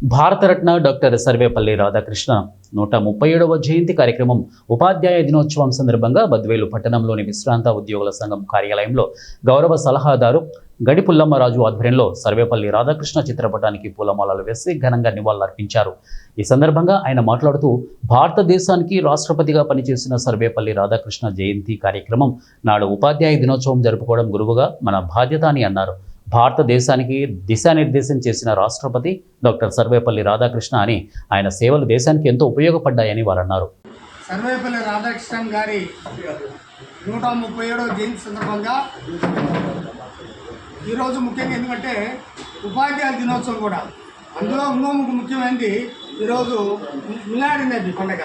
Bharat Ratna doctor Sarvepalli Radhakrishna 137వ జయంతి కార్యక్రమం ఉపాధ్యాయ దినోత్సవం సందర్భంగా బద్వేలు పట్టణంలోని విశ్రాంత ఉద్యోగుల సంఘం కార్యాలయంలో గౌరవ సలహాదారు గడి పుల్లమ్మరాజు ఆధ్వర్యంలో సర్వేపల్లి రాధాకృష్ణ చిత్రపటానికి పూలమాలలు వేసి ఘనంగా నివాళులర్పించారు. ఈ సందర్భంగా ఆయన మాట్లాడుతూ భారతదేశానికి రాష్ట్రపతిగా పనిచేసిన సర్వేపల్లి రాధాకృష్ణ జయంతి కార్యక్రమం నాడు ఉపాధ్యాయ దినోత్సవం జరుపుకోవడం గురువుగా మన బాధ్యత అని అన్నారు. భారతదేశానికి దిశానిర్దేశం చేసిన రాష్ట్రపతి డాక్టర్ సర్వేపల్లి రాధాకృష్ణ అని ఆయన సేవలు దేశానికి ఎంతో ఉపయోగపడ్డాయని వారు అన్నారు. సర్వేపల్లి రాధాకృష్ణన్ గారి 137వ జయంతి సందర్భంగా ఈరోజు ముఖ్యంగా ఎందుకంటే ఉపాధ్యాయుల దినోత్సవం కూడా అందులో ముఖ్యమైనది ఈరోజు మిలాడి నబీ పండుగ.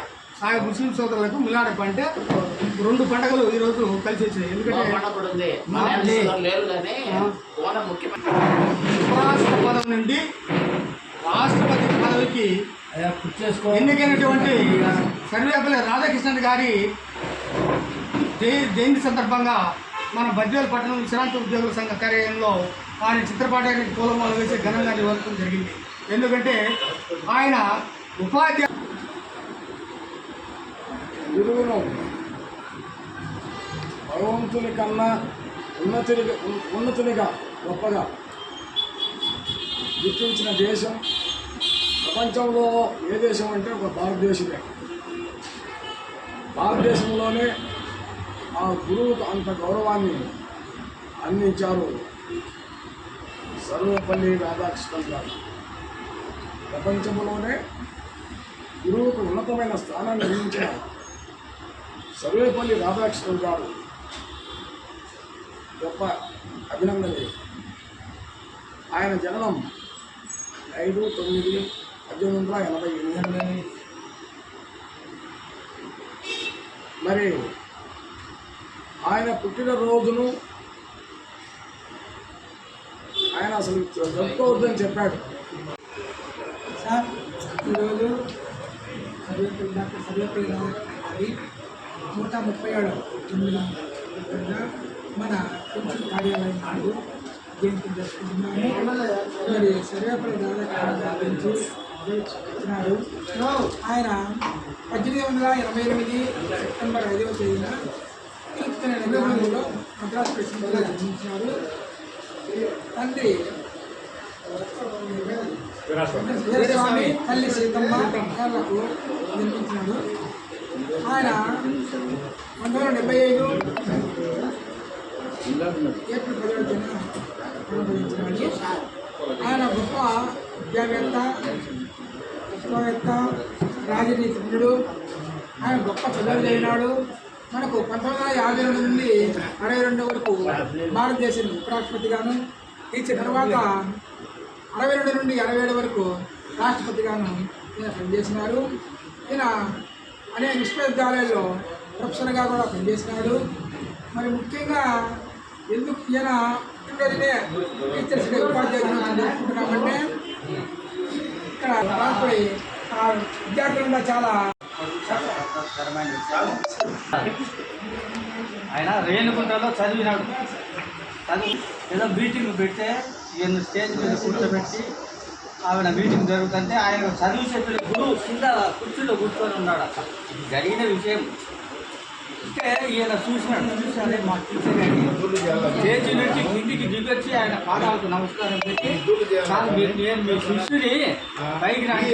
ముస్లిం సోదరులకు మిలాడి అంటే 2 పండుగలు ఈరోజు కలిసి వచ్చినాయి. ఎందుకంటే ఉపరాష్ట్ర పదవి నుండి రాష్ట్రపతి పదవికి ఎన్నికైనటువంటి సర్వేపల్లి రాధాకృష్ణన్ గారి జయంతి సందర్భంగా మన బద్వేలు పట్టణం విశ్రాంత ఉద్యోగుల సంఘ కార్యాలయంలో ఆయన చిత్రపటానికి పూలమాలలు వేసి ఘనంగా నిర్వహించడం జరిగింది. ఎందుకంటే ఆయన ఉపాధ్యాయ గురువును భగవంతుని కన్నా ఉన్నతునిగా గొప్పగా గుర్తించిన దేశం ప్రపంచంలో ఏ దేశం అంటే ఒక భారతదేశమే. భారతదేశంలోనే ఆ గురువుకు అంత గౌరవాన్ని అందించారు సర్వేపల్లి రాధాకృష్ణన్ గారు. ప్రపంచంలోనే గురువుకు ఉన్నతమైన స్థానాన్ని అందించిన సర్వేపల్లి రాధాకృష్ణన్ గారు గొప్ప అభినందనీయులు. ఆయన జననం 5/9/1888. మరి ఆయన పుట్టినరోజును ఆయన అసలు జరుపుకోవద్దని చెప్పాడు. సార్, ఈరోజు డాక్టర్ సర్వేపల్లి రాధాకృష్ణ 137వ మన కొంచెం కార్యాలయం నాడు జయంతి జరుపుకుంటున్నాము. మరి సర్వేపల్లి రాధాకృష్ణ గురించి వచ్చినారు. ఆయన 1888 సెప్టెంబర్ 5వ తేదీన గ్రామంలో మద్రాసు ప్రెసిడెంట్గా జన్మించారు. తండ్రి వీరస్వామి, తల్లి సీతమ్మ గారులకు జన్మించినాడు. ఆయన 1975 ఏప్రిల్ 10వ తేదీన ప్రారంభించినాడు. ఆయన గొప్ప విద్యావేత్త, తత్వవేత్త, రాజనీతిజ్ఞుడు. ఆయన గొప్ప చదువు చదివినాడు. మనకు 1952 నుండి 62 వరకు భారతదేశం ఉపరాష్ట్రపతిగాను, ఇచ్చిన తర్వాత 62 నుండి 67 వరకు రాష్ట్రపతిగాను ఈయన పనిచేసినారు. ఈయన అనేక విశ్వవిద్యాలయాల్లో ప్రొఫెసర్గా కూడా పనిచేసినాడు. మరి ముఖ్యంగా ఎందుకు ఈయన పుట్టినరోజునే టీచర్స్ డే ఉపాధ్యాయ దినోత్సవం జరుపుకుంటున్నామంటే ఇక్కడ రాత్రి విద్యార్థులు కూడా చాలా ఆయన రేణుగుంటలో చదివినాడు. ఏదో మీటింగ్ పెడితే ఈయన స్టేజ్ మీద కూర్చోబెట్టి ఆవిడ మీటింగ్ జరుగుతుంటే ఆయన చదువు చెప్పిన గురువు కింద కుర్చీలో కూర్చొని ఉన్నాడు. అక్కడ జరిగిన విషయం అంటే ఈయన చూసి అదే మా టీచర్ అని స్టేజ్ నుంచి కిందికి దిగొచ్చి ఆయన పాదాలకు నమస్కారం పెట్టి నేను మీ శిష్యుని పైకి రాని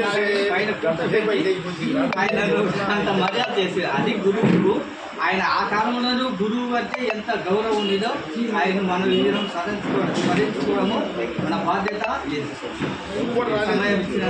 పైన ఆయన అంత మర్యాద చేసి అది గురువు. ఆయన ఆ కాలంలోనూ గురువు అంటే ఎంత గౌరవం ఉండేదో ఆయన మనం విజయం స్మరించుకోవడము మన బాధ్యత. సమయం ఇచ్చిన